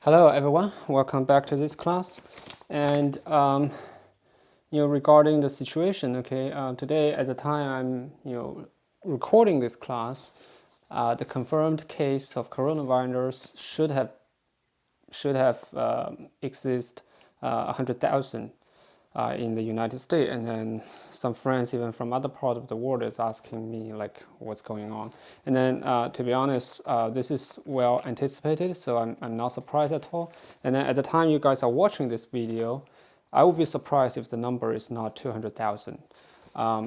Hello everyone, welcome back to this class. And regarding the situation, today at the time I'm recording this class, the confirmed case of coronavirus should have exist 100,000 in the United States, and then some friends even from other part of the world is asking me like what's going on. And then to be honest, this is well anticipated, so I'm not surprised at all. And then at the time you guys are watching this video, I would be surprised if the number is not 200,000. The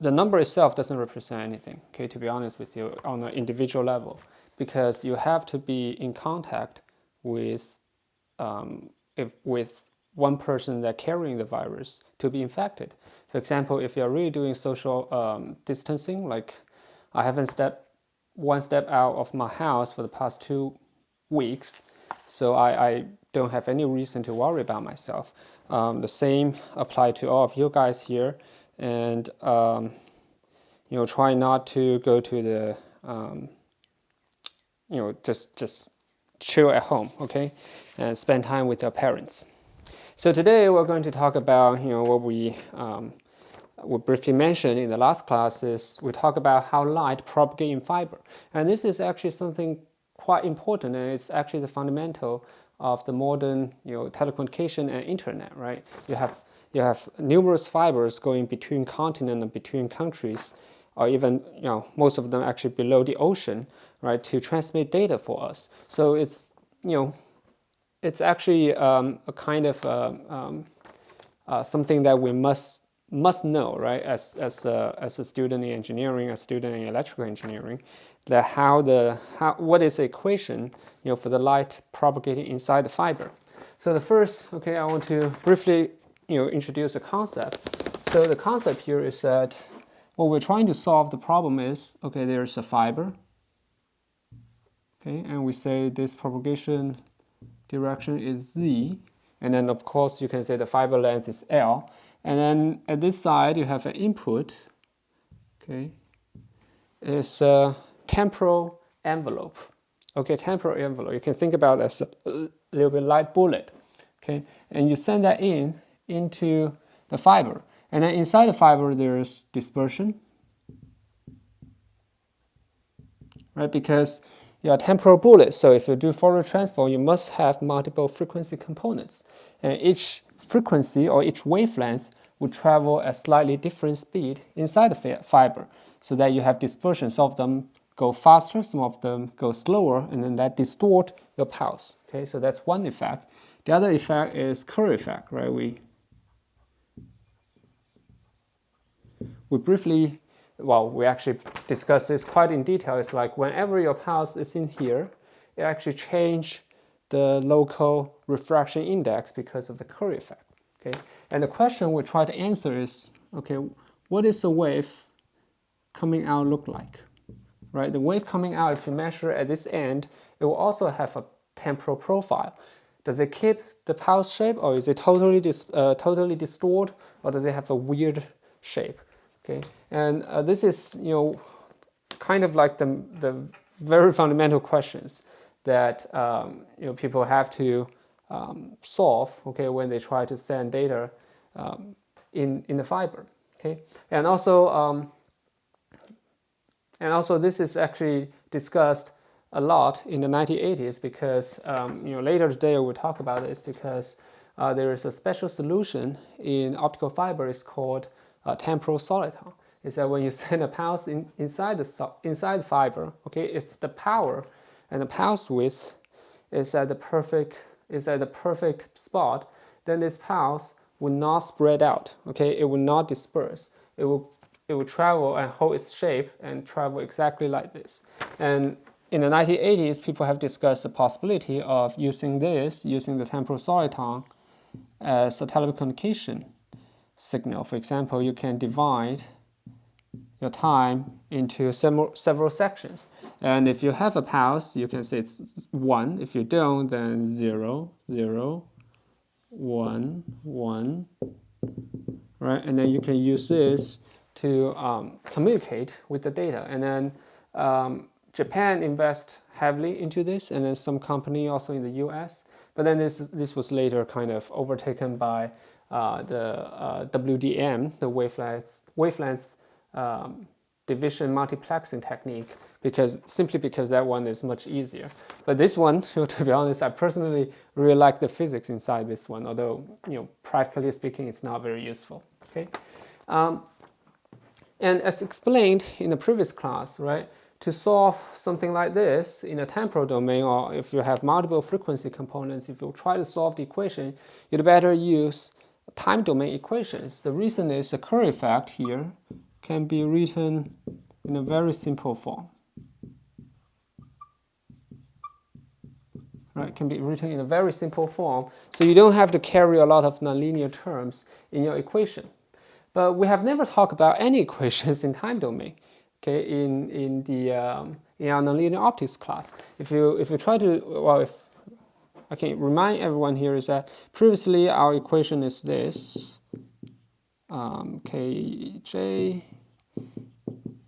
number itself doesn't represent anything, okay, to be honest with you, on an individual level, because you have to be in contact with with one person that carrying the virus to be infected. For example, if you're really doing social distancing, like I haven't stepped one step out of my house for the past 2 weeks, so I don't have any reason to worry about myself. The same apply to all of you guys here, and try not to go to the just chill at home, okay, and spend time with your parents. So today we're going to talk about what we briefly mentioned in the last class. Is we talk about how light propagates in fiber, and this is actually something quite important, and it's actually the fundamental of the modern telecommunication and internet, right? You have numerous fibers going between continents and between countries, or even most of them actually below the ocean, right, to transmit data for us. So it's it's actually a kind of something that we must know, right, as a student in engineering, a student in electrical engineering, that what is the equation for the light propagating inside the fiber. So the first, I want to briefly introduce a concept. So the concept here is that what we're trying to solve the problem is, there's a fiber, and we say this propagation direction is z, and then of course you can say the fiber length is L, and then at this side you have an input, it's a temporal envelope. Temporal envelope, you can think about it as a little bit light bullet, and you send that into the fiber, and then inside the fiber there's dispersion, right, because you are temporal bullet, so if you do Fourier transform, you must have multiple frequency components, and each frequency or each wavelength would travel at slightly different speed inside the fiber, so that you have dispersion. Some of them go faster, some of them go slower, and then that distort your pulse. So that's one effect. The other effect is Curry effect, right? We briefly, we actually discussed this quite in detail. It's like whenever your pulse is in here, it actually changes the local refraction index because of the Curry effect. And the question we try to answer is, what is the wave coming out look like? Right, the wave coming out, if you measure at this end, it will also have a temporal profile. Does it keep the pulse shape, or is it totally distort, or does it have a weird shape? And this is kind of like the very fundamental questions that people have to solve when they try to send data in the fiber. And also this is actually discussed a lot in the 1980s, because later today we'll talk about this, because there is a special solution in optical fiber. It's called temporal soliton. Is that when you send a pulse inside the fiber, if the power and the pulse width is at the perfect spot, then this pulse will not spread out. It will not disperse. It will travel and hold its shape and travel exactly like this. And in the 1980s, people have discussed the possibility of using the temporal soliton as a telecommunication signal. For example, you can divide your time into several sections, and if you have a pulse, you can say it's 1. If you don't, then 0, 0, 1, 1, right? And then you can use this to communicate with the data. And then Japan invests heavily into this, and then some company also in the U.S. But then this was later kind of overtaken by the WDM, the wavelength division multiplexing technique, simply because that one is much easier. But this one, to be honest, I personally really like the physics inside this one, although practically speaking, it's not very useful. Okay, and as explained in the previous class, right, to solve something like this in a temporal domain, or if you have multiple frequency components, if you try to solve the equation, you'd better use time domain equations. The reason is the Kerr effect here can be written in a very simple form. Right, can be written in a very simple form, so you don't have to carry a lot of nonlinear terms in your equation. But we have never talked about any equations in time domain. Okay, in our nonlinear optics class, if you try to, well, if I can remind everyone here is that previously our equation is this, Kj,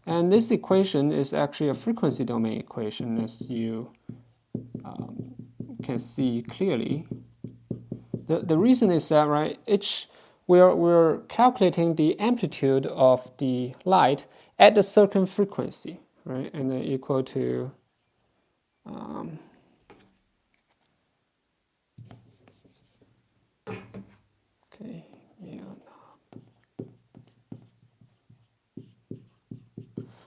and this equation is actually a frequency domain equation, as you can see clearly. The reason is that, right, we're calculating the amplitude of the light at a certain frequency, right, and then equal to okay, yeah.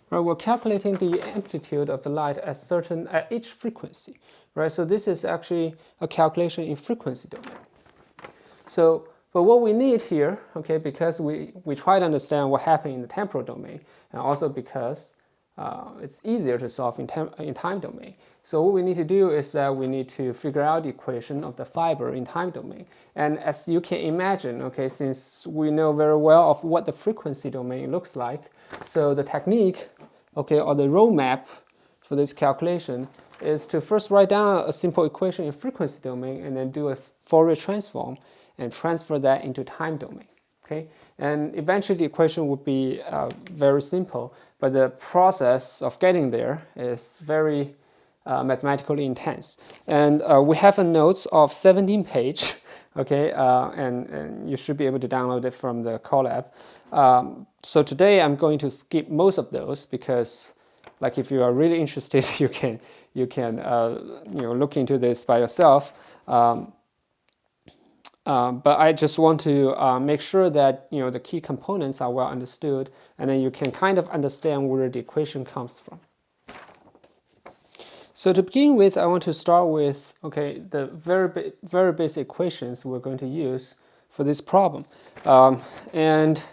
Right, we're calculating the amplitude of the light at each frequency, right? So this is actually a calculation in frequency domain. So, but what we need here, okay, because we try to understand what happened in the temporal domain, and also because it's easier to solve in time domain. So what we need to do is that we need to figure out the equation of the fiber in time domain. And as you can imagine, okay, since we know very well of what the frequency domain looks like, so the technique, okay, or the roadmap for this calculation is to first write down a simple equation in frequency domain and then do a Fourier transform and transfer that into time domain. Okay, and eventually the equation would be very simple, but the process of getting there is very mathematically intense. And we have a notes of 17 page, okay, and you should be able to download it from the Colab. So today I'm going to skip most of those because, like, if you are really interested, you can look into this by yourself. But I just want to make sure that the key components are well understood, and then you can kind of understand where the equation comes from. So to begin with, I want to start with the very basic equations we're going to use for this problem, and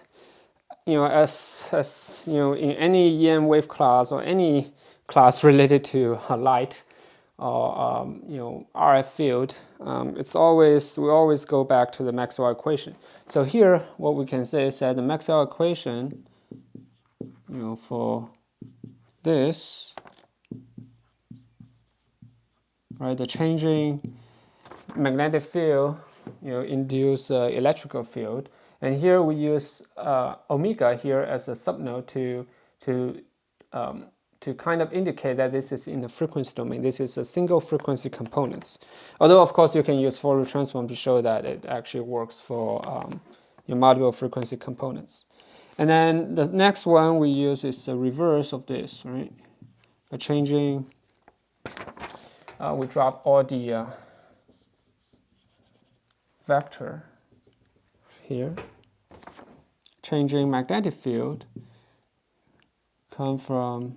as in any EM wave class or any class related to light or RF field, we always go back to the Maxwell equation. So here, what we can say is that the Maxwell equation, for this, right, the changing magnetic field, induce electrical field, and here we use omega here as a subnode to kind of indicate that this is in the frequency domain. This is a single frequency components. Although, of course, you can use Fourier transform to show that it actually works for your multiple frequency components. And then the next one we use is the reverse of this, right? By changing, we drop all the vector here. Changing magnetic field come from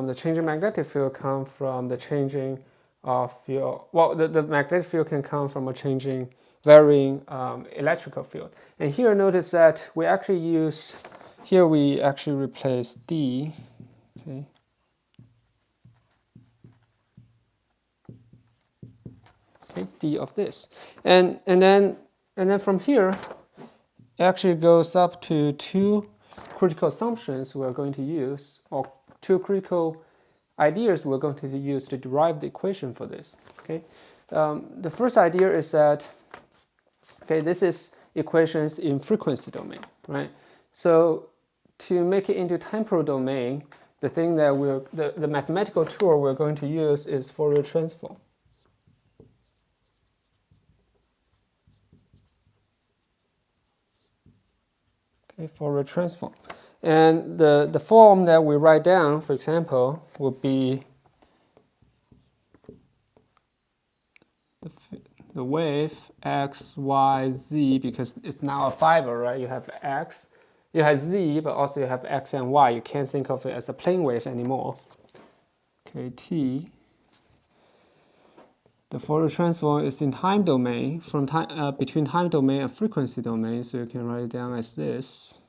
the changing magnetic field come from the changing of your, the magnetic field can come from a changing, varying electrical field. And here notice that we actually replace D, D of this. And then from here, it actually goes up to two critical assumptions we're going to use, or two critical ideas we're going to use to derive the equation for this. Okay, the first idea is that this is equations in frequency domain, right? So to make it into temporal domain, the thing that the mathematical tool we're going to use is Fourier transform. Okay, Fourier transform. And the form that we write down, for example, would be the wave x, y, z, because it's now a fiber, right? You have x, you have z, but also you have x and y. You can't think of it as a plane wave anymore. Okay, t. The Fourier transform is in time domain, from time between time domain and frequency domain, so you can write it down as this.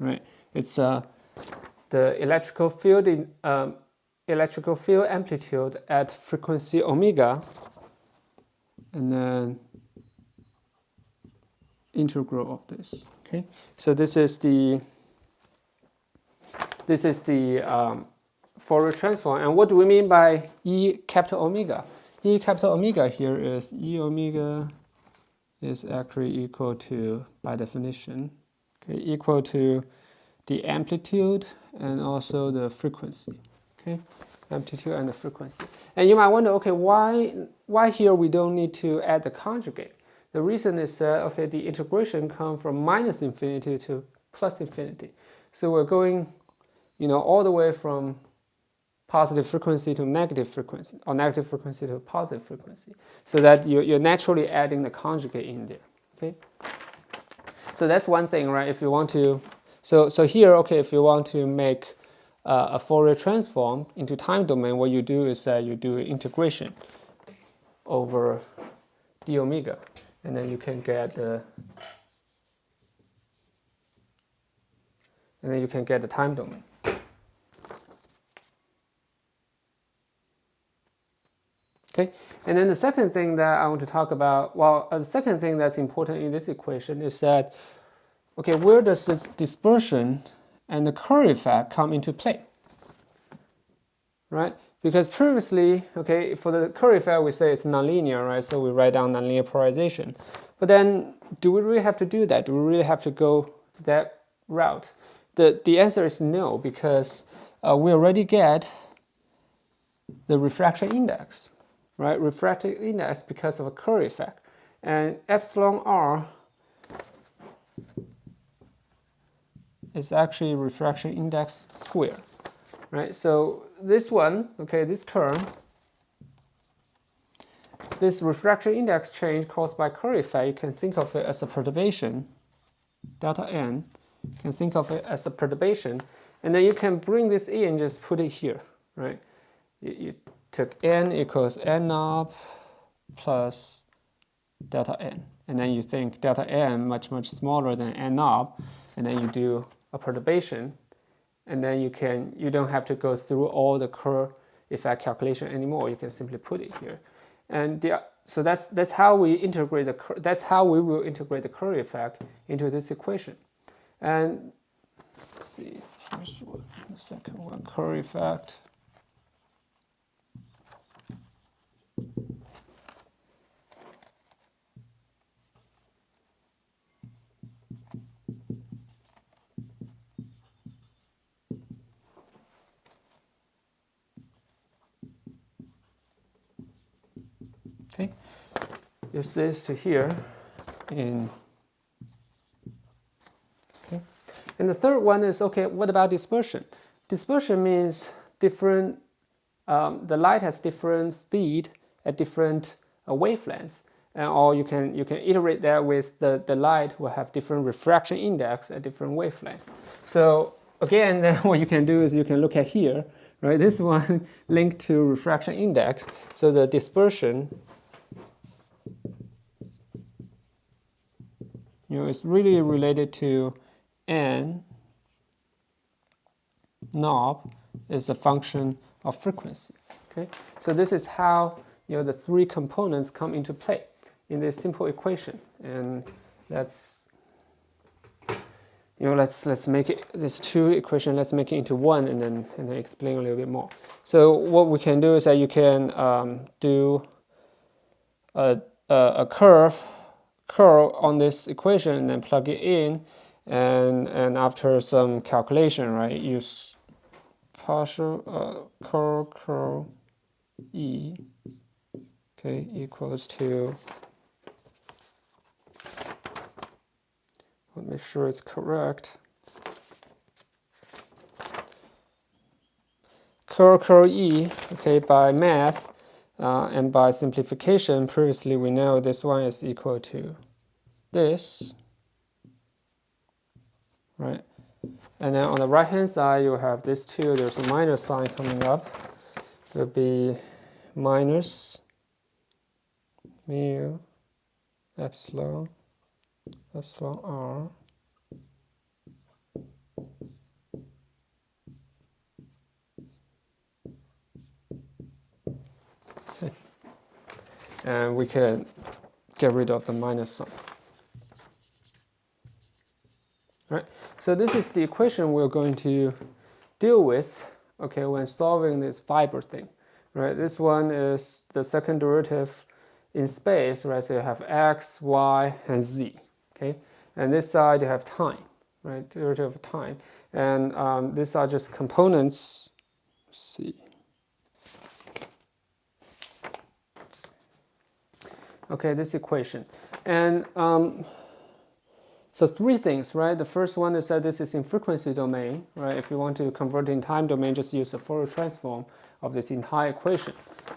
Right, it's the electrical field amplitude at frequency omega, and then integral of this. Okay, so this is the Fourier transform. And what do we mean by E capital omega? E capital omega here is E omega is actually equal to, by definition, okay, equal to the amplitude and also the frequency. Okay, amplitude and the frequency. And you might wonder, okay, why here we don't need to add the conjugate? The reason is that, okay, the integration comes from minus infinity to plus infinity. So we're going, all the way from positive frequency to negative frequency, or negative frequency to positive frequency. So that you're naturally adding the conjugate in there. Okay. So that's one thing, right? If you want to, so here, okay, if you want to make a Fourier transform into time domain, what you do is that you do integration over d omega. And then you can get the time domain. Okay, and then the second thing that I want to talk about, the second thing that's important in this equation is that, okay, where does this dispersion and the Curry effect come into play? Right? Because previously, okay, for the Curry effect, we say it's nonlinear, right? So we write down nonlinear polarization. But then, do we really have to do that? Do we really have to go that route? The answer is no, because we already get the refraction index, right? Refractive index because of a Curry effect. And epsilon r is actually refraction index squared. Right, so this one, okay, this term, this refraction index change caused by Curry effect, you can think of it as a perturbation, delta n, you can think of it as a perturbation, and then you can bring this in and just put it here, right? You took n equals n knob plus delta n, and then you think delta n much smaller than n knob, and then you do a perturbation. And then you don't have to go through all the Curry effect calculation anymore. You can simply put it here, and so that's how we integrate that's how we will integrate the Curry effect into this equation. And let's see, first one, the second one, Curry effect. Okay, use this to here in. Okay, and the third one is, okay, what about dispersion? Dispersion means different. The light has different speed at different wavelengths, or you can iterate that with the light will have different refraction index at different wavelengths. So again, then what you can do is you can look at here, right? This one linked to refraction index. So the dispersion, is really related to n knob is a function of frequency. Okay, so this is how the three components come into play. in this simple equation. And let's let's make it this two equation. Let's make it into one, and then explain a little bit more. So what we can do is that you can do a curve on this equation and then plug it in, and after some calculation, right, use partial curl E, okay, equals to, I'll make sure it's correct. Curl E, okay, by math and by simplification, previously we know this one is equal to this, right? And then on the right hand side, you have this 2, there's a minus sign coming up. It will be minus mu epsilon r okay. And we can get rid of the minus sign. Right. So this is the equation we're going to deal with, okay, when solving this fiber thing. Right. This one is the second derivative in space, right? So you have x, y, and z. Okay. And this side you have time, right? Derivative of time. And these are just components. Let's see. Okay, this equation. And so three things, right? The first one is that this is in frequency domain, right? If you want to convert in time domain, just use the Fourier transform of this entire equation.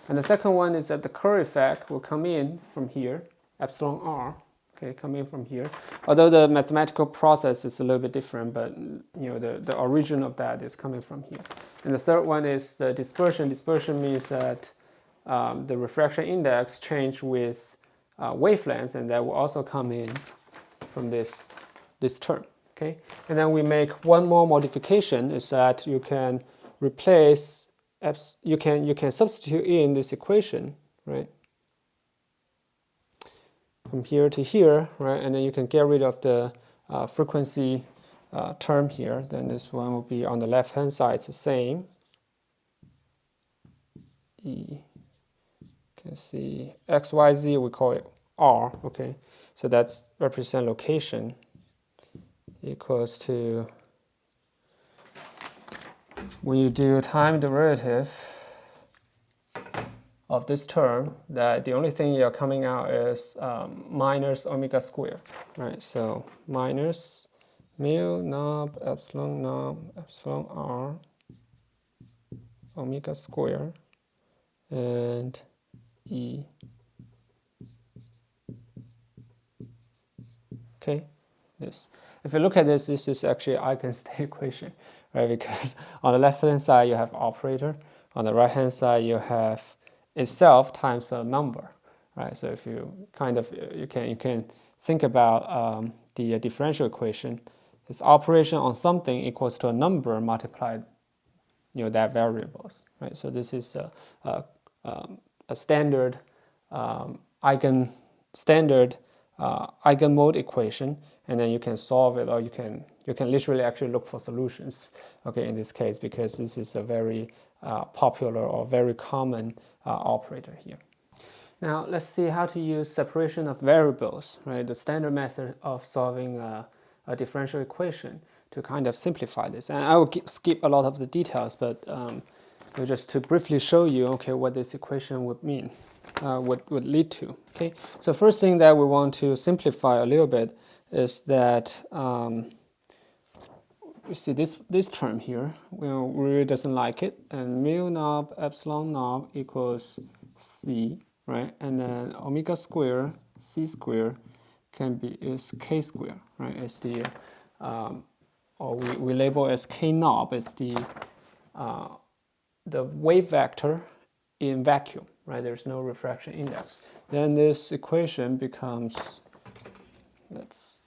And the second one is that the curl effect will come in from here, epsilon r, okay, come in from here. Although the mathematical process is a little bit different, but the origin of that is coming from here. And the third one is the dispersion. Dispersion means that the refraction index change with wavelength, and that will also come in from this term, okay? And then we make one more modification, is that you can replace, you can substitute in this equation, right? From here to here, right? And then you can get rid of the frequency term here. Then this one will be on the left-hand side, it's the same. E, you can see x, y, z, we call it r, okay? So that's represent location equals to, when you do time derivative of this term, that the only thing you're coming out is minus omega squared, right? So minus mu knob epsilon r omega squared and E. Okay, this. If you look at this, this is actually eigenstate equation, right? Because on the left-hand side you have operator, on the right-hand side you have itself times a number, right? So if you you can think about the differential equation, its operation on something equals to a number multiplied, that variables, right? So this is a standard eigenmode equation, and then you can solve it, or you can literally actually look for solutions, okay, in this case, because this is a very popular or very common operator here. Now let's see how to use separation of variables, right? The standard method of solving a differential equation to kind of simplify this. And I will skip a lot of the details, but just to briefly show you, okay, what this equation would mean. Would lead to. Okay, so first thing that we want to simplify a little bit is that we see this term here. We really doesn't like it, and mu knob epsilon knob equals c, right? And then omega square c square is k square, right? It's the or we label as k knob as the wave vector in vacuum. Right, there's no refraction index. Then this equation becomes, let's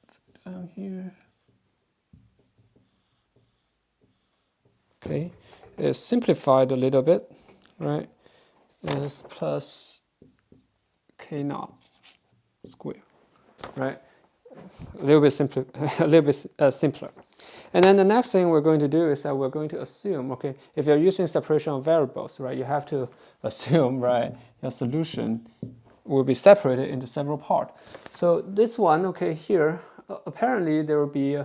put down here. Okay, it's simplified a little bit, right? It's plus k naught. square, right? A little bit simpler, a little bit simpler. And then the next thing we're going to do is that we're going to assume, okay, if you're using separation of variables, right, you have to assume, right, your solution will be separated into several parts. So this one, okay, here, apparently there will be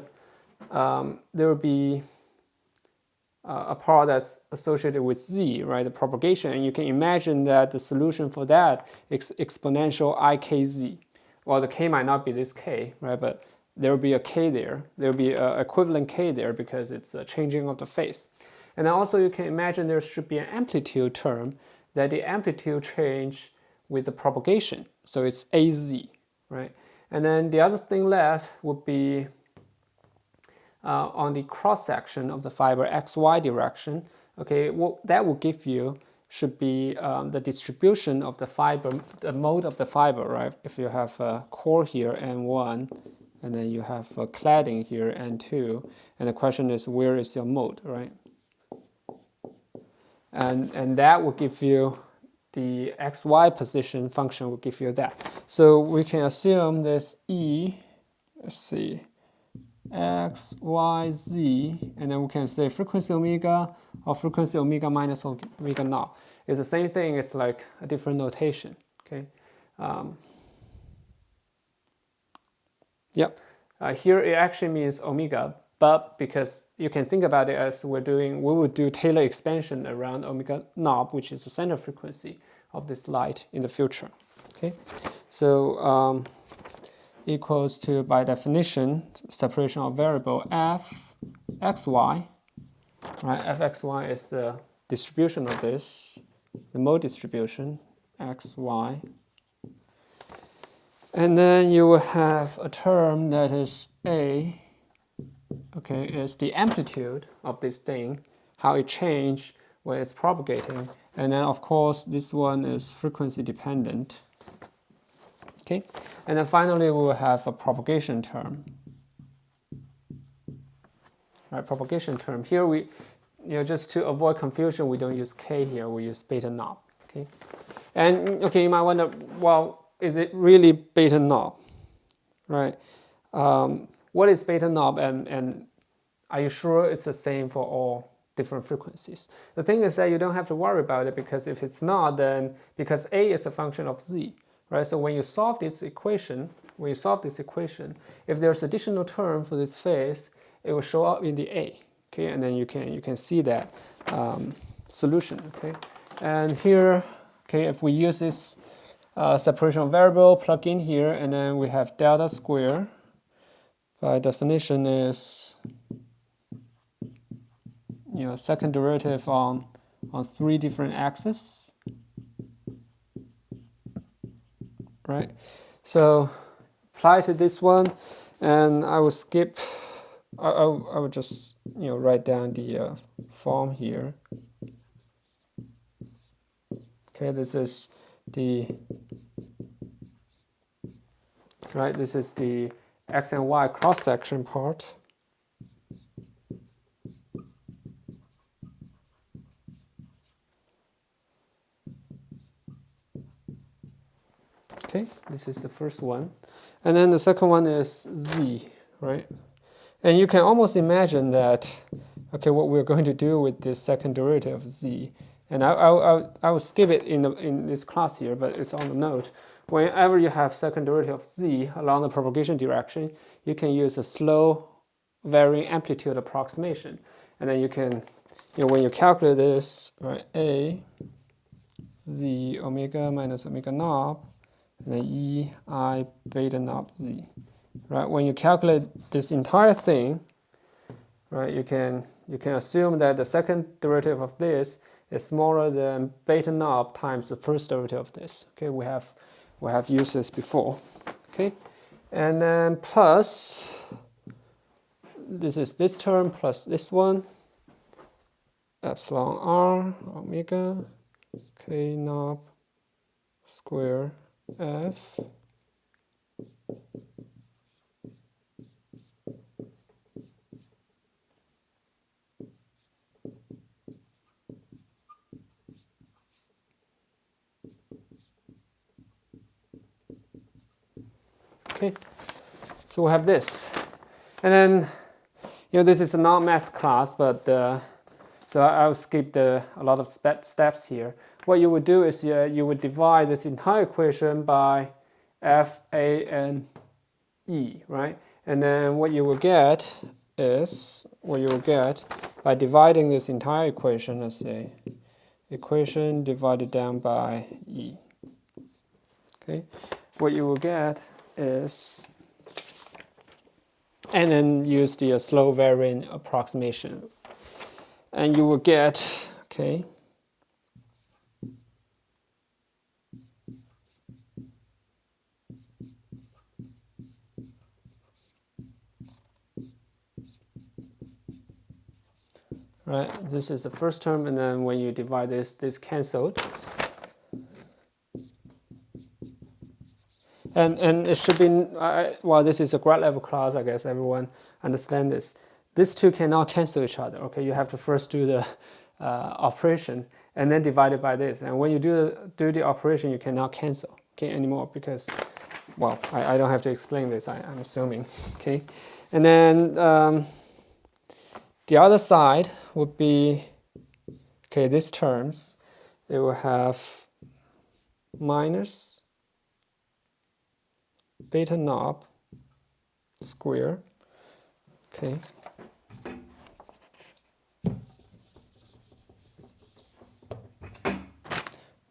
a part that's associated with z, right, the propagation, and you can imagine that the solution for that is exponential ikz. Well, the k might not be this k, right, but there will be a k there. There will be an equivalent k there because it's a changing of the phase. And then also you can imagine there should be an amplitude term that the amplitude change with the propagation. So it's az, right? And then the other thing left would be on the cross section of the fiber xy direction. Okay, what that will give you should be the distribution of the fiber, the mode of the fiber, right? If you have a core here N1, and then you have a cladding here N2, and the question is where is your mode, right? And that will give you the xy position function will give you that. So we can assume this E, let's see, x, y, z, and then we can say frequency omega or frequency omega minus omega naught. It's the same thing, it's like a different notation, okay? Yep, here it actually means omega, but because you can think about it as we would do Taylor expansion around omega naught, which is the center frequency of this light in the future, okay? So equals to, by definition, separation of variable f xy, right? F xy is the distribution of this, the mode distribution, xy. And then you will have a term that is a, okay, is the amplitude of this thing, how it changes when it's propagating. And then, of course, this one is frequency dependent. Okay, and then finally we will have a propagation term. Right, propagation term. Here we, just to avoid confusion, we don't use k here. We use beta naught. Okay, and okay, you might wonder, well, is it really beta naught, right? What is beta naught, and are you sure it's the same for all different frequencies? The thing is that you don't have to worry about it, because if it's not, then because a is a function of z. Right, so when you solve this equation, if there's additional term for this phase, it will show up in the A. Okay, and then you can see that solution. Okay, and here, okay, if we use this separation of variable, plug in here, and then we have delta square. By definition is second derivative on 3 different axes. Right, so apply to this one, and I will skip. I will just write down the form here. Okay, this is the This is the x and y cross section part. Okay, this is the first one. And then the second one is z, right? And you can almost imagine that, okay, what we're going to do with this second derivative of z. And I will skip it in this class here, but it's on the note. Whenever you have second derivative of z along the propagation direction, you can use a slow varying amplitude approximation. And then you can, when you calculate this, right, a z omega minus omega naught, and then E I beta naught z, right? When you calculate this entire thing, right, you can assume that the second derivative of this is smaller than beta naught times the first derivative of this. Okay, we have used this before. Okay, and then plus this is this term plus this one, epsilon r omega k naught square f Okay, so we have this, and then this is a non-math class, but so I'll skip a lot of steps here. What you would do is you would divide this entire equation by f, a, and e, right? And then what you will get is by dividing this entire equation, let's say, equation divided down by e. Okay, what you will get is, and then use the slow variant approximation, and you will get, okay, right, this is the first term, and then when you divide this canceled. And it should be, well, this is a grad level class, I guess everyone understands this. These two cannot cancel each other, okay? You have to first do the operation and then divide it by this. And when you do the operation, you cannot cancel, okay, anymore because, well, I don't have to explain this, I'm assuming, okay? And then the other side would be, okay, these terms, it will have minus beta knob square, okay,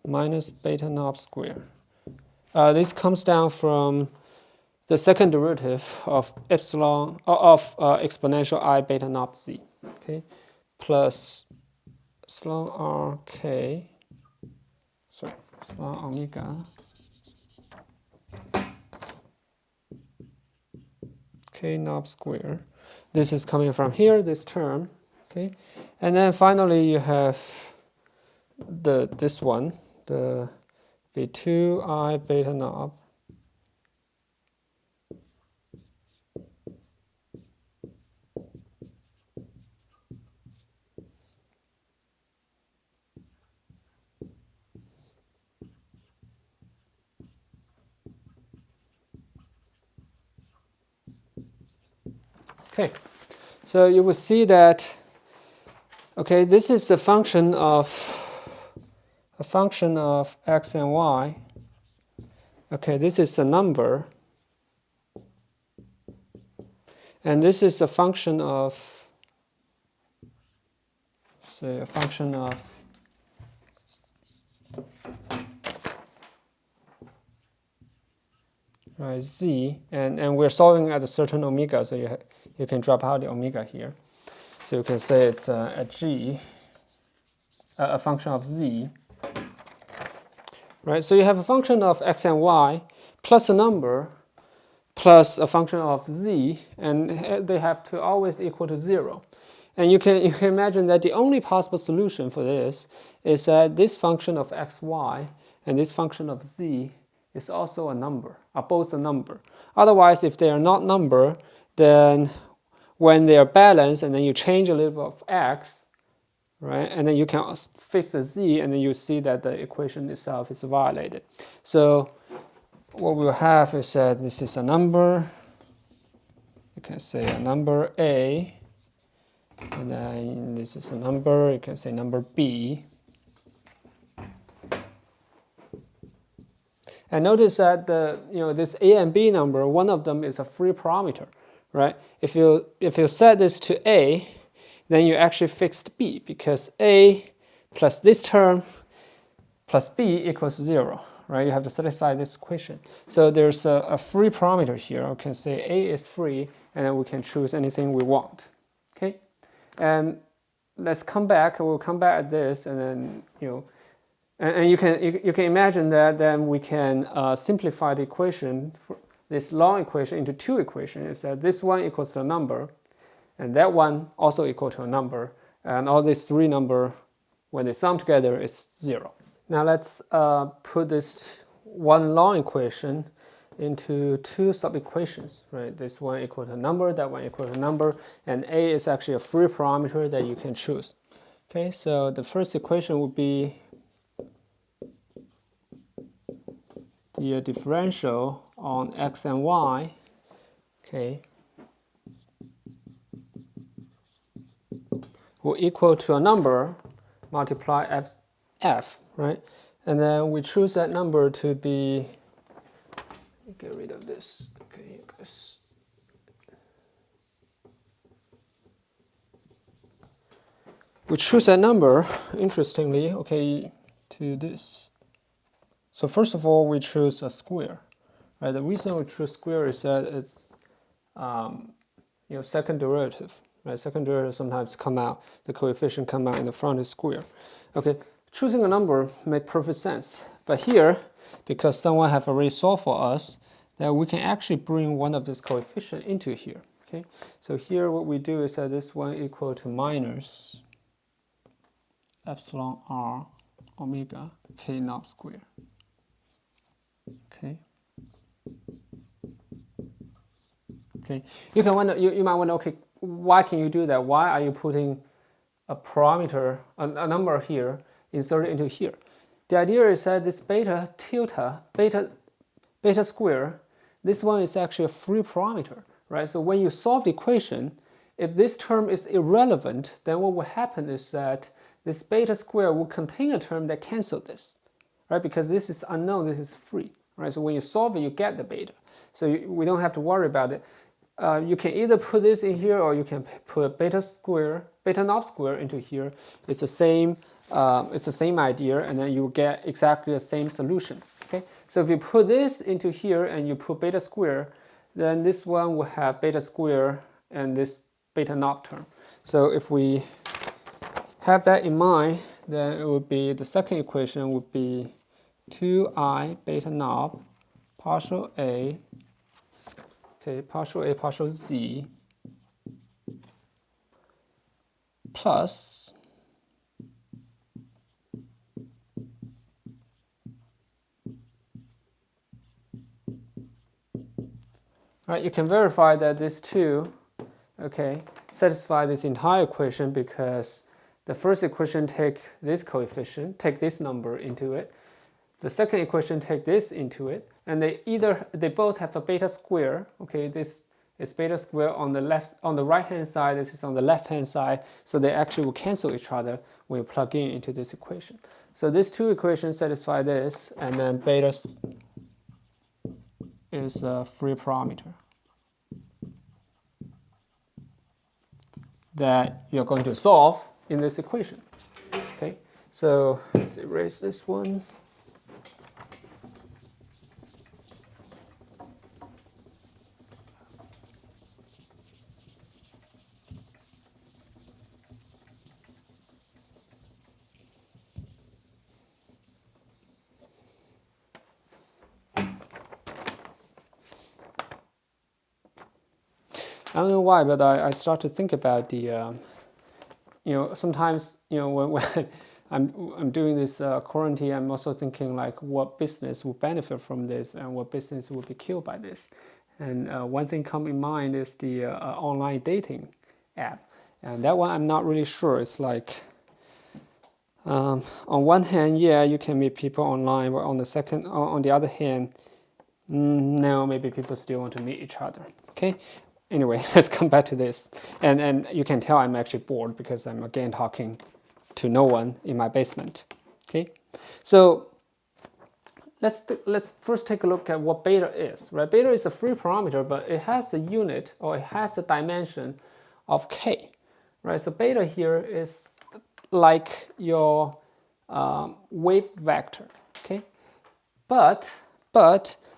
minus beta knob square. This comes down from the second derivative of epsilon of exponential I beta knob z, okay, plus epsilon r k, sorry, epsilon omega k knob square. This is coming from here, this term, okay, and then finally you have this one, the v2 I beta knob okay. So you will see that, okay, this is a function of x and y. Okay, this is a number, and this is a function of, say, a function of right, z, and we're solving at a certain omega, so you can drop out the omega here. So you can say it's a g, a function of z. Right, so you have a function of x and y plus a number plus a function of z, and they have to always equal to 0. And you can imagine that the only possible solution for this is that this function of x, y and this function of z is also a number, are both a number. Otherwise, if they are not number, then when they are balanced and then you change a little bit of x, right, and then you can fix the z, and then you see that the equation itself is violated. So what we'll have is that this is a number, you can say a number a, and then this is a number, you can say number b. And notice that this a and b number, one of them is a free parameter, right? If you set this to a, then you actually fixed b, because a plus this term plus b equals 0, right? You have to satisfy this equation. So there's a free parameter here. We can say a is free, and then we can choose anything we want, okay? And let's come back, we'll come back at this, and then, and you can imagine that then we can simplify the equation, this long equation, into two equations. Is that this one equals to a number, and that one also equal to a number, and all these three numbers, when they sum together, is 0. Now let's put this one long equation into two sub-equations, right? This one equal to a number, that one equal to a number, and a is actually a free parameter that you can choose. Okay, so the first equation would be the differential on x and y, okay, will equal to a number multiply f, right? And then we choose that number to be, get rid of this, okay, guys. We choose that number, interestingly, okay, to this. So first of all, we choose a square, right? The reason we choose square is that it's, second derivative, right? Second derivative sometimes come out, the coefficient come out in the front is square. Okay, choosing a number makes perfect sense. But here, because someone have already solved for us, that we can actually bring one of this coefficient into here. Okay, so here what we do is that this one equal to minus epsilon r omega k naught square. Okay. Okay. You can wonder. You might wonder. Okay, why can you do that? Why are you putting a parameter, a number here, inserted into here? The idea is that this beta square, this one is actually a free parameter, right? So when you solve the equation, if this term is irrelevant, then what will happen is that this beta square will contain a term that cancels this, right? Because this is unknown, this is free, right? So when you solve it, you get the beta. So we don't have to worry about it. You can either put this in here, or you can put beta naught square into here. It's the same idea, and then you get exactly the same solution. Okay. So if you put this into here and you put beta square, then this one will have beta square and this beta naught term. So if we have that in mind, then it would be, the second equation would be 2I beta naught partial A, okay, partial A partial Z plus right, you can verify that these two, okay, satisfy this entire equation, because the first equation take this coefficient, take this number into it. The second equation take this into it, and they both have a beta square. Okay, this is beta square on the right hand side. This is on the left hand side, so they actually will cancel each other when you plug into this equation. So these two equations satisfy this, and then beta is a free parameter that you're going to solve in this equation. Okay, so let's erase this one. I don't know why, but I start to think about the, sometimes, when I'm doing this quarantine, I'm also thinking like what business will benefit from this and what business will be killed by this. And one thing come in mind is the online dating app. And that one I'm not really sure. It's like, on one hand, yeah, you can meet people online, but on the other hand, no, maybe people still want to meet each other. Okay. Anyway, let's come back to this. And you can tell I'm actually bored because I'm again talking to no one in my basement. Okay, so let's first take a look at what beta is. Right, beta is a free parameter, but it has a unit, or it has a dimension of k. Right, so beta here is like your wave vector. Okay, but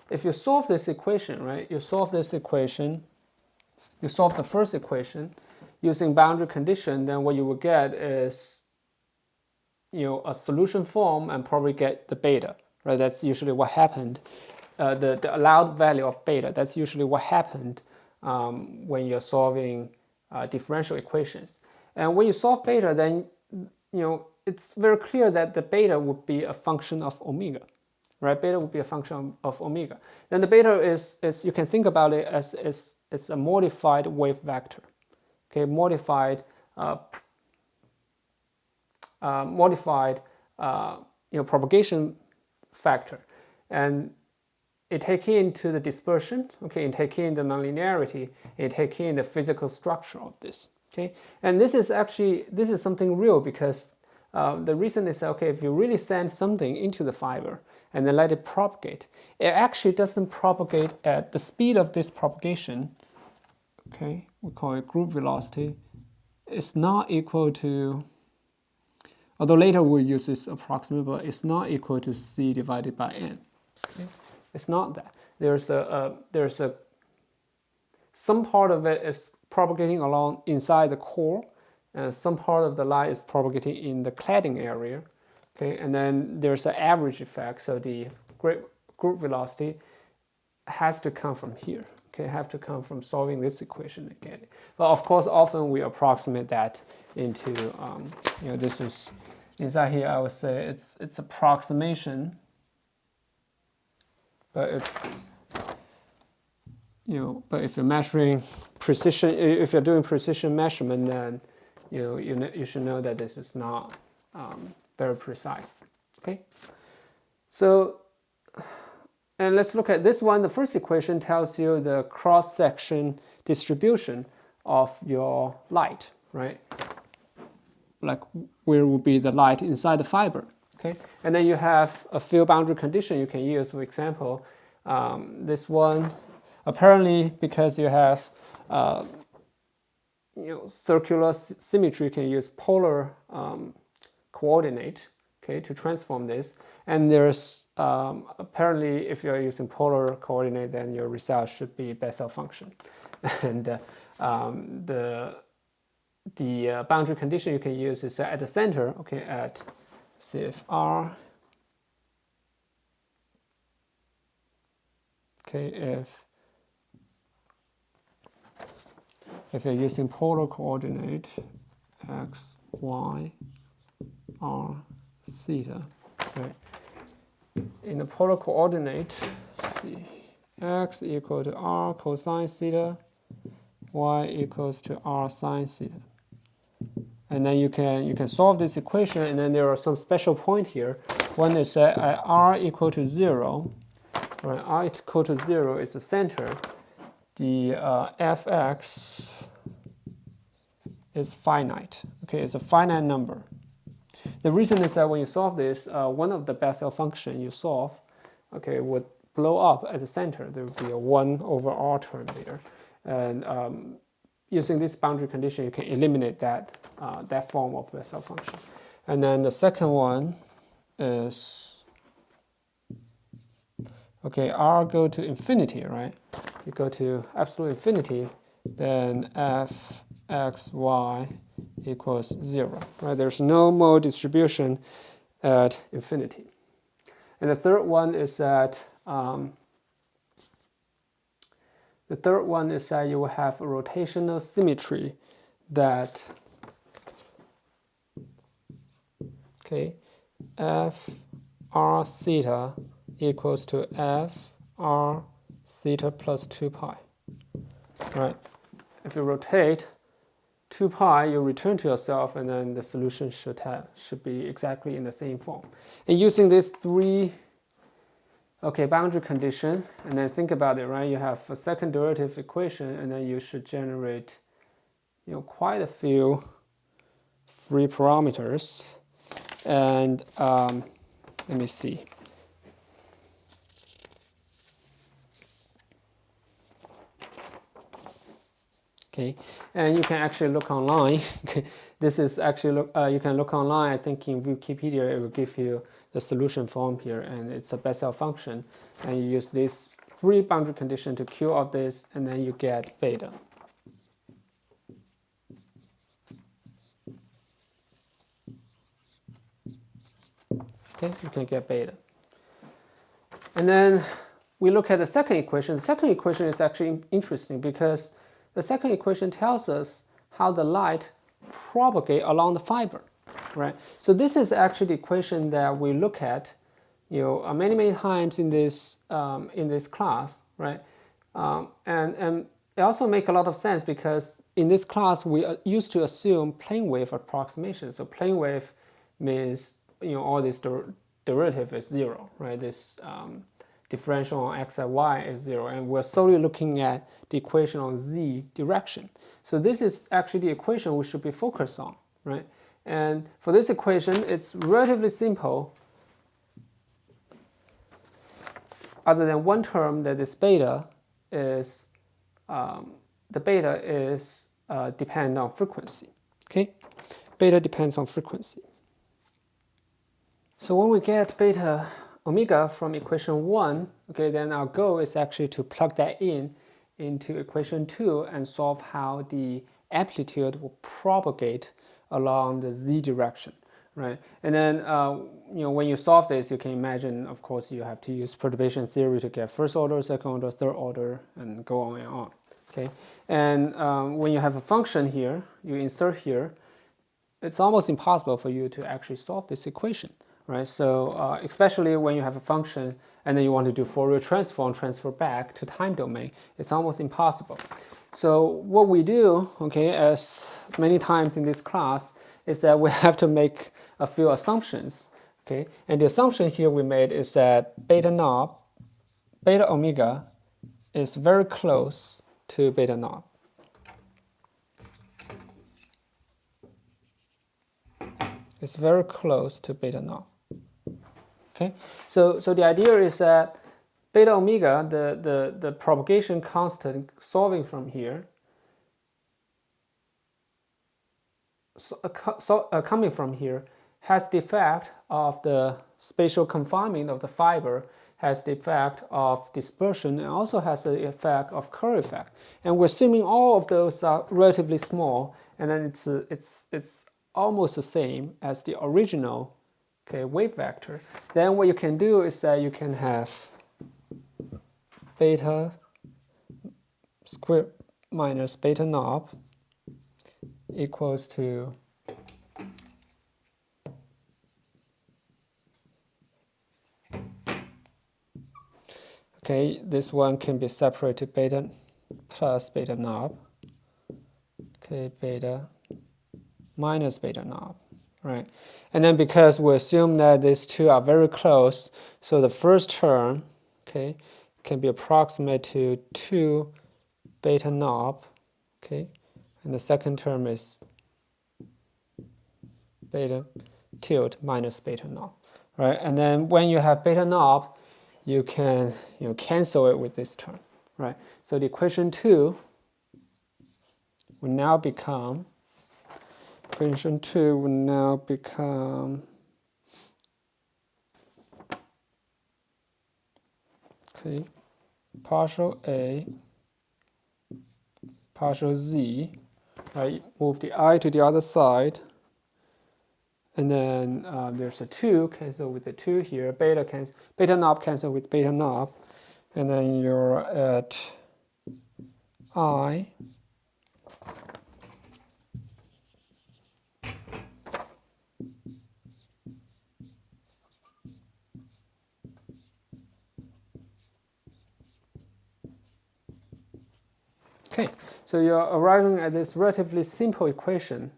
if you solve this equation, right, you solve the first equation using boundary condition, then what you will get is, a solution form and probably get the beta, right? That's usually what happened. The allowed value of beta, that's usually what happened when you're solving differential equations. And when you solve beta, then, it's very clear that the beta would be a function of omega. Right, beta would be a function of omega. Then the beta is you can think about it as a modified wave vector. Okay, modified propagation factor, and it takes into the dispersion, okay, it takes in the nonlinearity, it takes in the physical structure of this, okay. And this is something real, because the reason is, okay, if you really send something into the fiber and then let it propagate, it actually doesn't propagate at the speed of this propagation, okay, we call it group velocity, is not equal to, although later we'll use this approximate, but it's not equal to c divided by n. Okay? It's not that. There's some part of it is propagating along inside the core, and some part of the light is propagating in the cladding area. Okay, and then there's an average effect, so the group velocity has to come from here. Okay, have to come from solving this equation to get it. But of course, often we approximate that into, this is inside here. I would say it's approximation, but it's, but if you're measuring precision, if you're doing precision measurement, then you should know that this is not very precise. Okay, so. And let's look at this one. The first equation tells you the cross-section distribution of your light, right? Like where will be the light inside the fiber, okay? And then you have a few boundary condition you can use. For example, this one, apparently because you have circular symmetry, you can use polar coordinate, okay, to transform this. And there's apparently, if you're using polar coordinate, then your result should be Bessel function. And the boundary condition you can use is at the center, okay, at, say, if R, okay, if you're using polar coordinate, x, y, r, theta, right? In the polar coordinate, see, x equal to r cosine theta, y equals to r sine theta. And then you can solve this equation, and then there are some special point here. One is at r equal to 0, right? R equal to 0 is the center. The fx is finite. Okay, it's a finite number. The reason is that when you solve this, one of the Bessel function you solve, okay, would blow up at the center. There would be a 1 over r term there, and using this boundary condition, you can eliminate that that form of Bessel function. And then the second one is, okay, r go to infinity, right? You go to absolute infinity, then f x y equals 0, right? There's no mode distribution at infinity. And the third one is that you will have a rotational symmetry that, okay, f r theta equals to f r theta plus 2 pi, right? If you rotate 2 pi, you return to yourself, and then the solution should be exactly in the same form. And using these three, okay, boundary condition, and then think about it, right? You have a second derivative equation, and then you should generate, quite a few free parameters. And let me see. Okay, and you can actually look online. This is actually you can look online. I think in Wikipedia it will give you the solution form here, and it's a Bessel function. And you use these three boundary conditions to Q out this, and then you get beta. Okay, you can get beta. And then we look at the second equation. The second equation is actually interesting because the second equation tells us how the light propagates along the fiber, right? So this is actually the equation that we look at, many times in this class, right? And it also makes a lot of sense because in this class we used to assume plane wave approximation. So plane wave means all this derivative is 0, right? This differential on x and y is 0, and we're solely looking at the equation on z direction. So this is actually the equation we should be focused on, right? And for this equation, it's relatively simple, other than one term, that this beta is dependent on frequency. Okay, beta depends on frequency. So when we get beta omega from equation 1, okay, then our goal is actually to plug that into equation 2 and solve how the amplitude will propagate along the z direction, right? And then when you solve this, you can imagine, of course, you have to use perturbation theory to get first order, second order, third order, and go on and on. Okay, and when you have a function here, you insert here, it's almost impossible for you to actually solve this equation, right? So especially when you have a function and then you want to do Fourier transform, transfer back to time domain, it's almost impossible. So what we do, okay, as many times in this class, is that we have to make a few assumptions, okay? And the assumption here we made is that beta omega is very close to beta naught. It's very close to beta naught. Okay, so the idea is that beta omega, the propagation constant solving from here, coming from here, has the effect of the spatial confinement of the fiber, has the effect of dispersion, and also has the effect of Kerr effect. And we're assuming all of those are relatively small, and then it's almost the same as the original, okay, wave vector. Then what you can do is that you can have beta squared minus beta naught equals to okay, this one can be separated beta plus beta naught, okay, beta minus beta naught, right? And then because we assume that these two are very close, so the first term, okay, can be approximate to 2 beta naught, okay, and the second term is beta tilde minus beta naught, right? And then when you have beta naught, you can cancel it with this term, right? So the equation 2 will now become okay, partial A, partial Z, right? Move the I to the other side, and then there's a 2, cancel with the 2 here, beta naught cancel with beta naught, and then you're at I okay, so you're arriving at this relatively simple equation.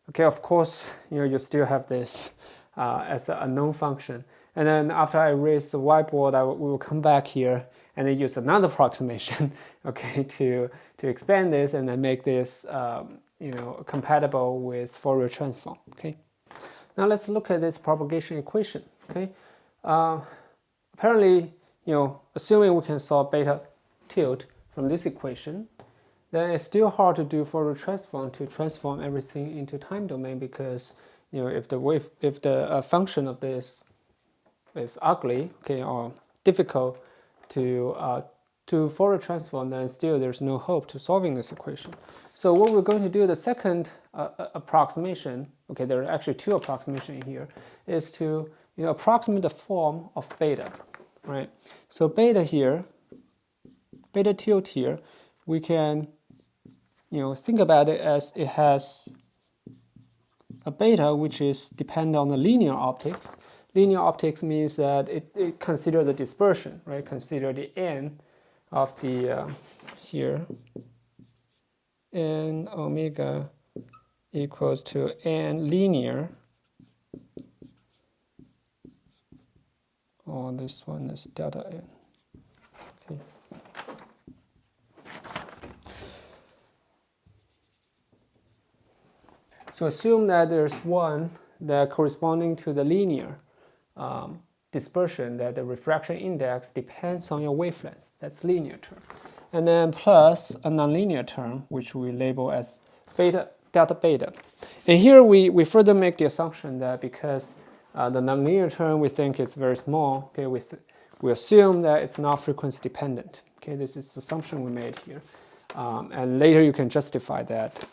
Okay, of course, you still have this as an unknown function. And then after I erase the whiteboard, we will come back here and then use another approximation, okay, to expand this and then make this, compatible with Fourier transform. Okay. Now let's look at this propagation equation. Okay. Apparently, assuming we can solve beta tilde from this equation, then it's still hard to do Fourier transform to transform everything into time domain, because if the function of this is ugly, okay, or difficult to Fourier transform, then still there's no hope to solving this equation. So what we're going to do, the second approximation, okay, there are actually two approximations here, is to approximate the form of beta, right? So beta here, beta tilde here, we can think about it as it has a beta which is dependent on the linear optics. Linear optics means that it considers the dispersion, right? Consider the n of the here, n omega equals to n linear, or this one is delta n. So assume that there's one that corresponding to the linear dispersion, that the refraction index depends on your wavelength. That's linear term. And then plus a nonlinear term, which we label as delta beta. And here we further make the assumption that because the nonlinear term we think is very small, okay, we assume that it's not frequency dependent. Okay, this is the assumption we made here. And later you can justify that.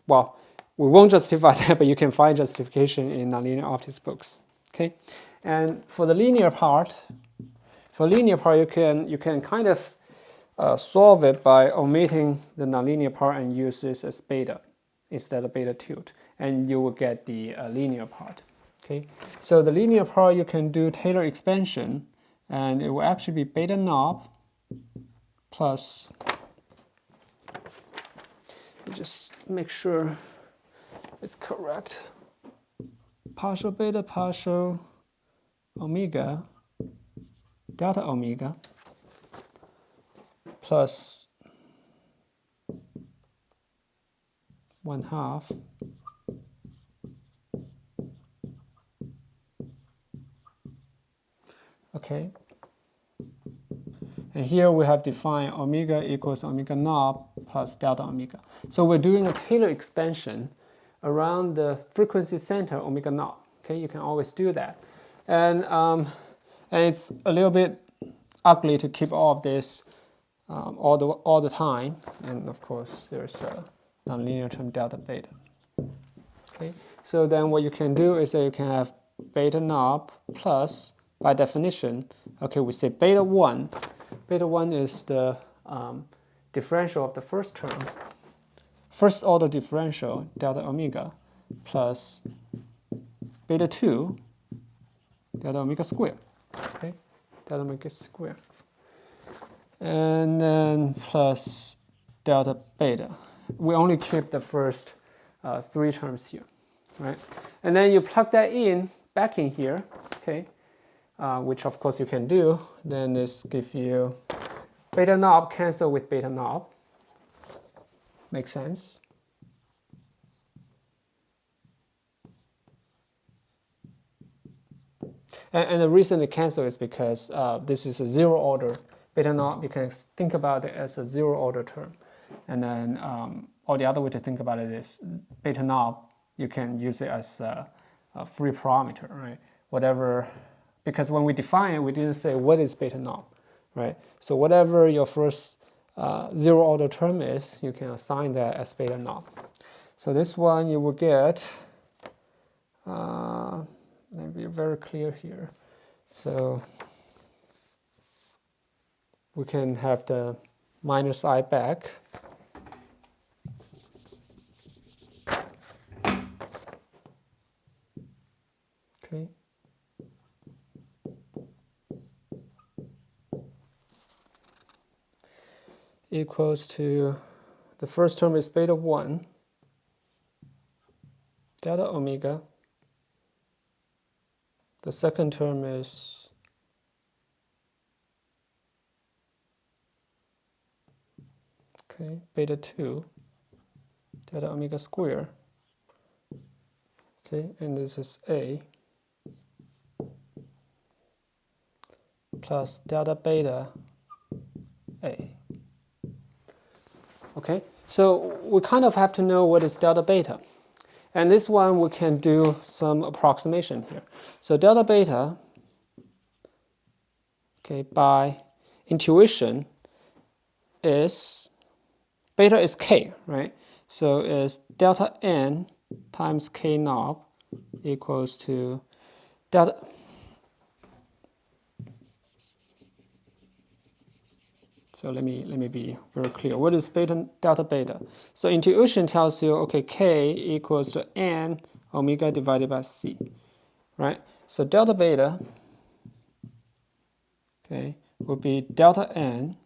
Well, we won't justify that, but you can find justification in nonlinear optics books. Okay, and for the linear part, you can kind of solve it by omitting the nonlinear part and use this as beta instead of beta tilde, and you will get the linear part. Okay, so the linear part you can do Taylor expansion, and it will actually be beta knob plus. Just make sure it's correct. Partial beta, partial omega, delta omega, plus 1/2 okay. And here we have defined omega equals omega knob plus delta omega. So we're doing a Taylor expansion around the frequency center omega knob. Okay, you can always do that. And it's a little bit ugly to keep all of this all the time. And of course, there's a nonlinear term delta beta. Okay, so then what you can do is that you can have beta knob plus, by definition, okay, we say beta 1. Beta 1 is the differential of the first term, first order differential, delta omega, plus beta 2, delta omega squared. Okay, delta omega squared. And then plus delta beta. We only keep the first 3 terms here, right? And then you plug that in back in here, okay, which of course you can do. Then this gives you beta knob cancel with beta knob. Makes sense. And the reason it cancels is because this is a 0 order. Beta knob, you can think about it as a 0 order term. And then, or the other way to think about it is beta knob, you can use it as a free parameter, right? Whatever, because when we define it, we didn't say what is beta knob, right? So whatever your first 0 order term is, you can assign that as beta knob. So this one you will get, let me be very clear here. So we can have the minus I back. Okay. Equals to, the first term is beta 1, delta omega. The second term is beta 2, delta omega squared. Okay, and this is A plus delta beta A. Okay, so we kind of have to know what is delta beta. And this one we can do some approximation here. So delta beta, okay, by intuition is, beta is k, right? So is delta n times k knob equals to delta. So let me be very clear. What is delta beta? So intuition tells you, okay, k equals to n omega divided by c, right? So delta beta, okay, will be delta n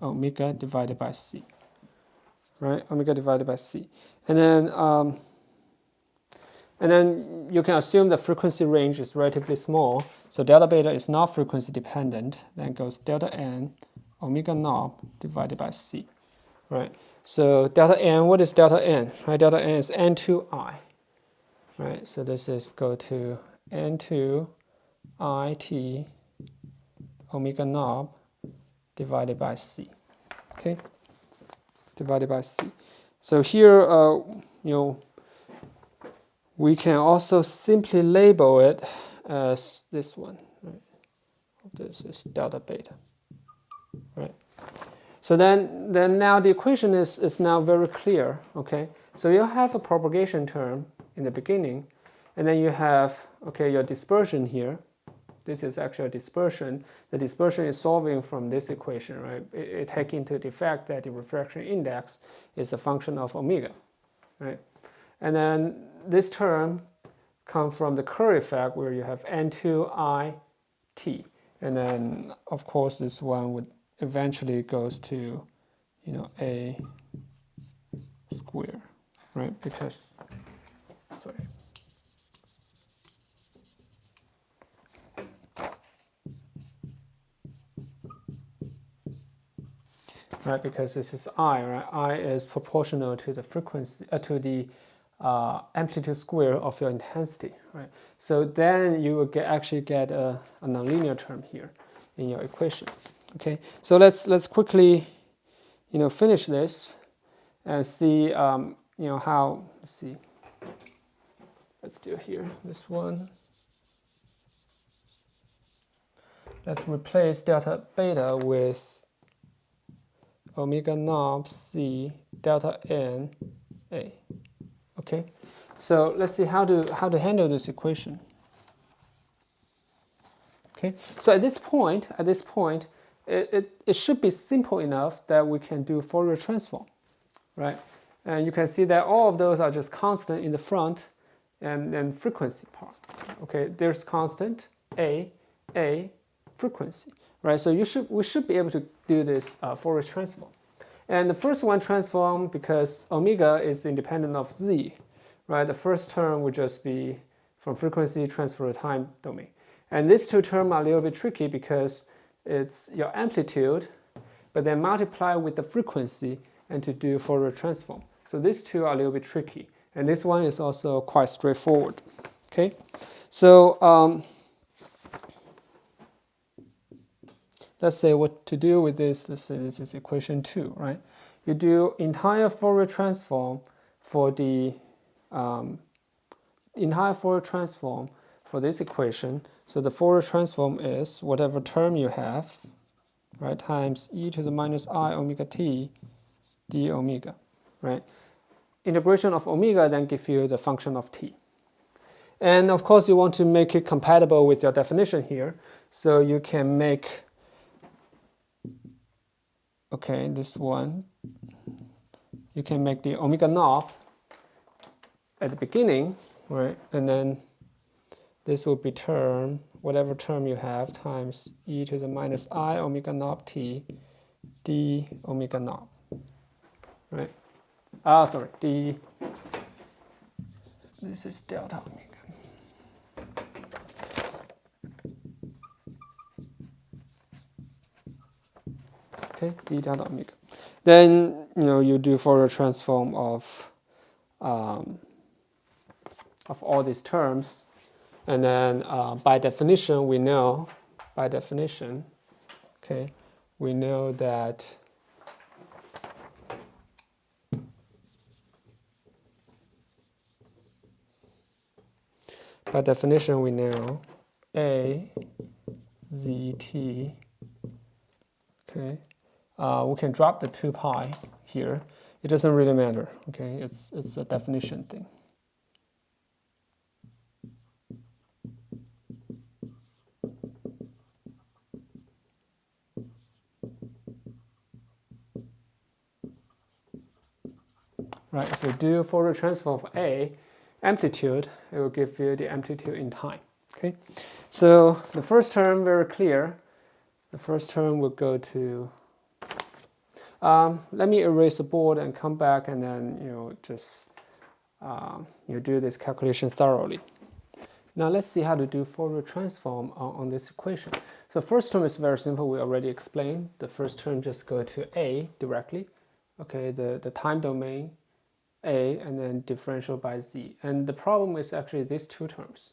omega divided by c, right? Omega divided by c, and then you can assume the frequency range is relatively small. So delta beta is not frequency dependent. Then goes delta n omega knob divided by c, right? So delta n, what is delta n? Right, delta n is n2i. Right, so this is go to n2 it omega knob divided by c. Okay, divided by c. So here, we can also simply label it as this one. Right? This is delta beta. Right. So then now the equation is now very clear. Okay. So you have a propagation term in the beginning, and then you have your dispersion here. This is actually a dispersion. The dispersion is solving from this equation, right? It takes into the fact that the refraction index is a function of omega, right? And then this term comes from the Curry effect where you have n2it. And then, of course, this one would eventually goes to, a square, right? Because, sorry. Right, because this is I, right? I is proportional to the frequency, to the amplitude square of your intensity, right? So then you will actually get a nonlinear term here in your equation. Okay, so let's quickly, finish this and see, how. Let's see. Let's do here this one. Let's replace delta beta with omega knob c delta n a. Okay, so let's see how to handle this equation. Okay, so at this point, it should be simple enough that we can do Fourier transform, right? And you can see that all of those are just constant in the front and then frequency part. Okay, there's constant a frequency, right? So we should be able to do this Fourier transform. And the first one transform because omega is independent of z, right? The first term would just be from frequency transfer to time domain. And these two terms are a little bit tricky because it's your amplitude, but then multiply with the frequency and to do Fourier transform. So these two are a little bit tricky. And this one is also quite straightforward. Okay, so let's say what to do with this. Let's say this is equation 2, right? You do entire Fourier transform for the for this equation. So the Fourier transform is whatever term you have, right, times e to the minus I omega t d omega, right? Integration of omega then gives you the function of t. And of course, you want to make it compatible with your definition here. So you can make, this one, you can make the omega knob at the beginning, right? And then this will be term, whatever term you have, times e to the minus I omega knob t d omega knob, right? This is delta omega. Okay, d delta omega. Then, you do Fourier transform of all these terms. And then by definition, we know that A zt, we can drop the 2 pi here. It doesn't really matter, okay? It's a definition thing. Right, if you do Fourier transform of A amplitude, it will give you the amplitude in time. Okay, so the first term very clear. The first term will go to. Let me erase the board and come back, and then just do this calculation thoroughly. Now let's see how to do Fourier transform on this equation. So first term is very simple. We already explained. The first term just go to A directly, okay, the time domain A and then differential by Z. And the problem is actually these two terms,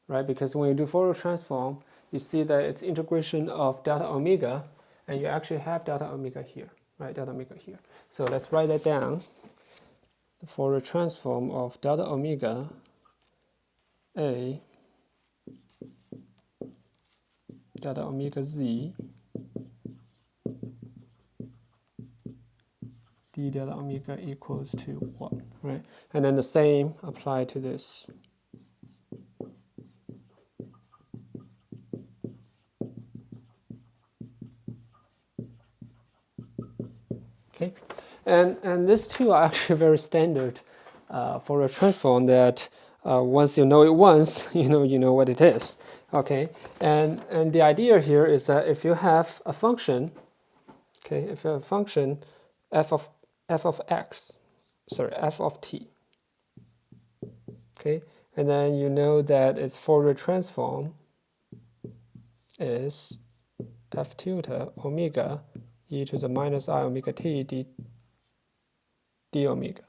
right? Because when you do Fourier transform, you see that it's integration of delta omega, and you actually have delta omega here, right? Delta omega here. So let's write that down. The Fourier transform of delta omega A, delta omega Z, d delta omega equals to 1, right? And then the same apply to this. Okay, and these two are actually very standard for a transform that once you know it once, you know what it is. Okay, and the idea here is that if you have a function, okay, if you have a function f of x, sorry, f of t, okay, and then you know that its Fourier transform is f tilde omega e to the minus I omega t d omega.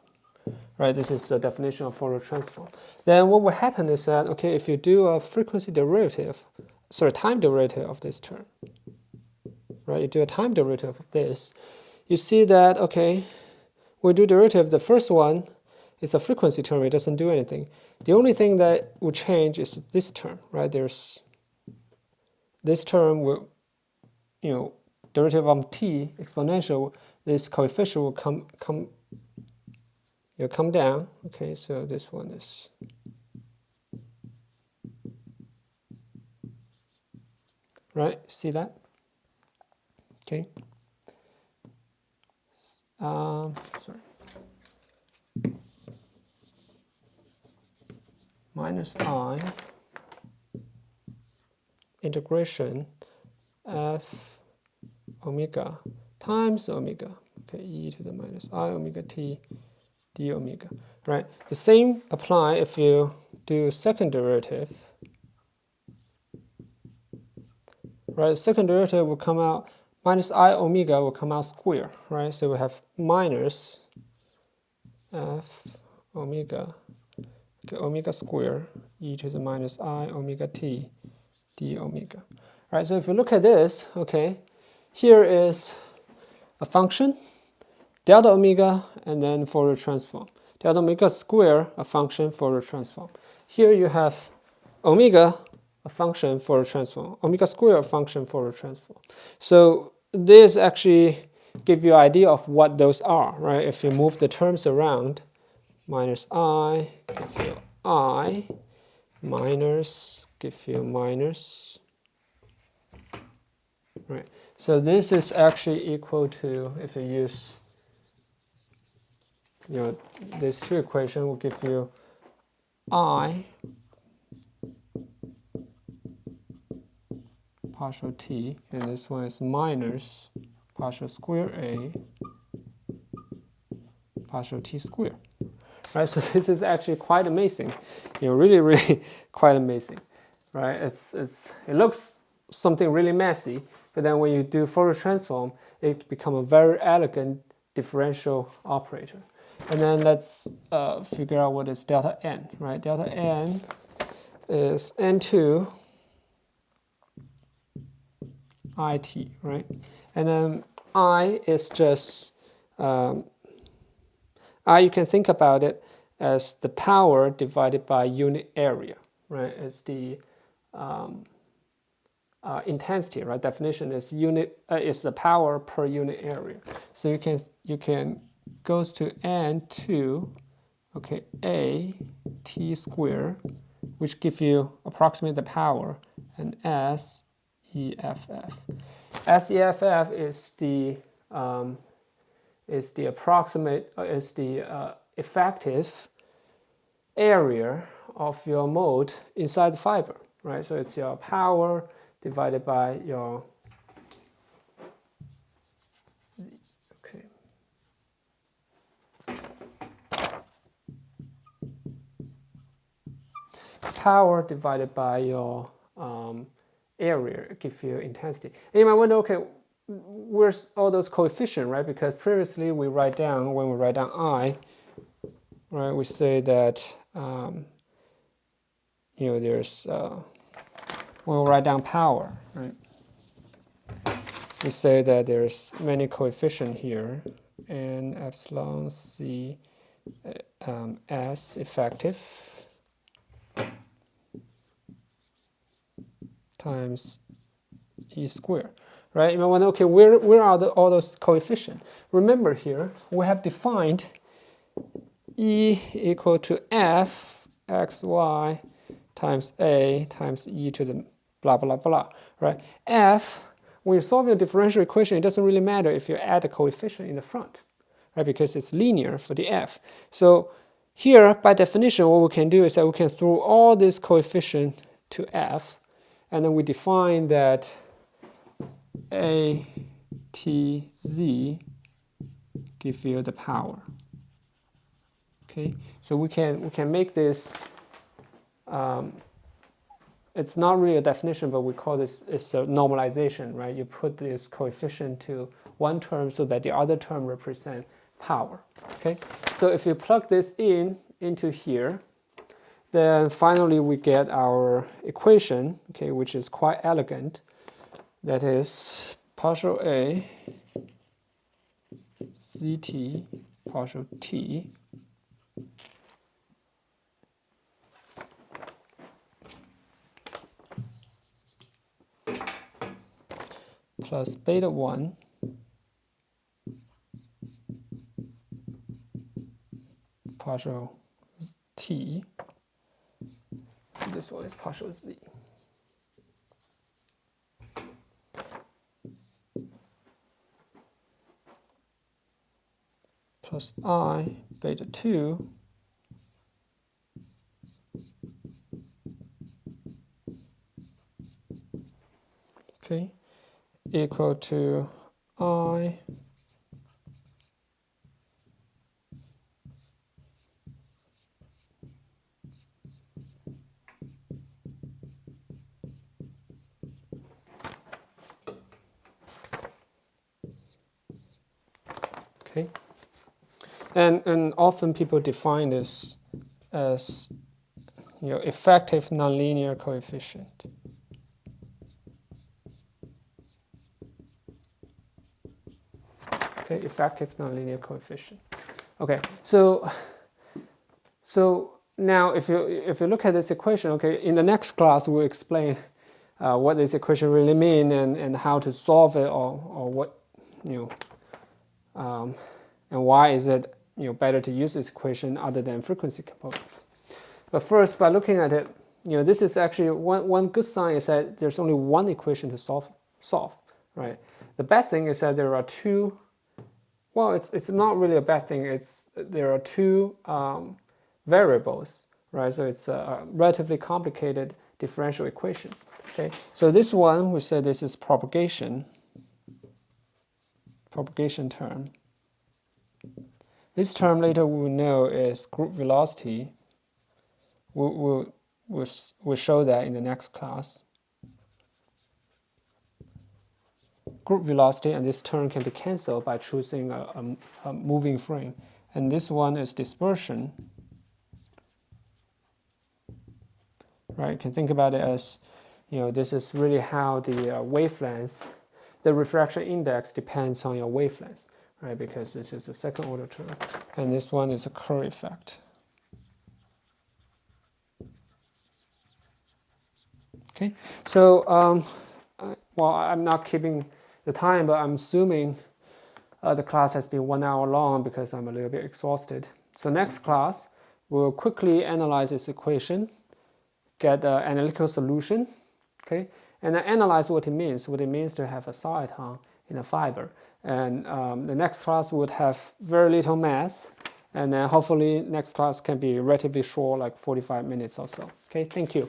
Right, this is the definition of Fourier transform. Then what will happen is that, okay, if you do a frequency derivative, sorry, time derivative of this term, right, you do a time derivative of this, you see that, okay, when you do derivative, the first one is a frequency term, it doesn't do anything. The only thing that will change is this term, right? There's this term will, derivative of t exponential, this coefficient will come down. Okay, so this one is right. See that? Okay. Sorry. Minus I integration f omega times omega. Okay, e to the minus I omega t d omega, right? The same apply if you do second derivative, right? Second derivative will come out, minus I omega will come out square, right? So we have minus f omega, okay, omega square e to the minus I omega t d omega, right? So if you look at this, okay, here is a function, delta omega, and then Fourier transform. Delta omega square, a function Fourier transform. Here you have omega, a function Fourier transform. Omega square, a function Fourier transform. So this actually give you an idea of what those are, right? If you move the terms around, minus I, give you I, minus, give you minus, right? So this is actually equal to, if you use these two equations will give you I partial t, and this one is minus partial square a partial t square. Right, so this is actually quite amazing, really quite amazing, right? It looks something really messy, but then when you do Fourier transform, it becomes a very elegant differential operator. And then let's figure out what is delta n, right? Delta n is n2 it, right? And then I is just, I you can think about it as the power divided by unit area, right? It's the intensity, right? Definition is is the power per unit area. So you can goes to n2, okay, a t square, which gives you approximate the power, and s EFF. SEFF is the approximate is the effective area of your mode inside the fiber, right? So it's your power divided by your power divided by your area, give you intensity. And you might wonder, okay, where's all those coefficients, right? Because previously when we write down I, right, we say that there's when we write down power, right? We say that there's many coefficients here, and epsilon c s effective times e squared, right? You want, okay, where are all those coefficients? Remember here, we have defined e equal to f xy times a times e to the blah, blah, blah, right? F, when you're solving a differential equation, it doesn't really matter if you add a coefficient in the front, right? Because it's linear for the f. So here, by definition, what we can do is that we can throw all these coefficients to f, and then we define that a, t, z give you the power. Okay, so we can make this. It's not really a definition, but we call this it's a normalization, right? You put this coefficient to one term so that the other term represents power. Okay, so if you plug this into here, then finally we get our equation, okay, which is quite elegant. That is partial a zt partial t plus beta 1 partial t. This one is partial z. Plus I beta 2 okay, equal to I okay. And often people define this as effective nonlinear coefficient. Okay, effective nonlinear coefficient. Okay, so now if you look at this equation, okay, in the next class we'll explain what this equation really means and how to solve it, or what and why is it better to use this equation other than frequency components. But first, by looking at it, this is actually one good sign is that there's only one equation to solve, right? The bad thing is that there are two. Well, it's not really a bad thing. There are two variables, right? So it's a relatively complicated differential equation. Okay, so this one we said this is propagation term. This term later we will know is group velocity. We'll show that in the next class. Group velocity, and this term can be cancelled by choosing a moving frame. And this one is dispersion. Right? You can think about it as, this is really how the wavelength, the refraction index depends on your wavelength, right? Because this is a second order term, and this one is a Kerr effect. Okay, so well, I'm not keeping the time, but I'm assuming the class has been 1 hour long because I'm a little bit exhausted. So next class, we'll quickly analyze this equation, get an analytical solution, okay, and then analyze what it means to have a soliton in a fiber. And the next class would have very little math, and then hopefully next class can be relatively short, like 45 minutes or so. Okay, thank you.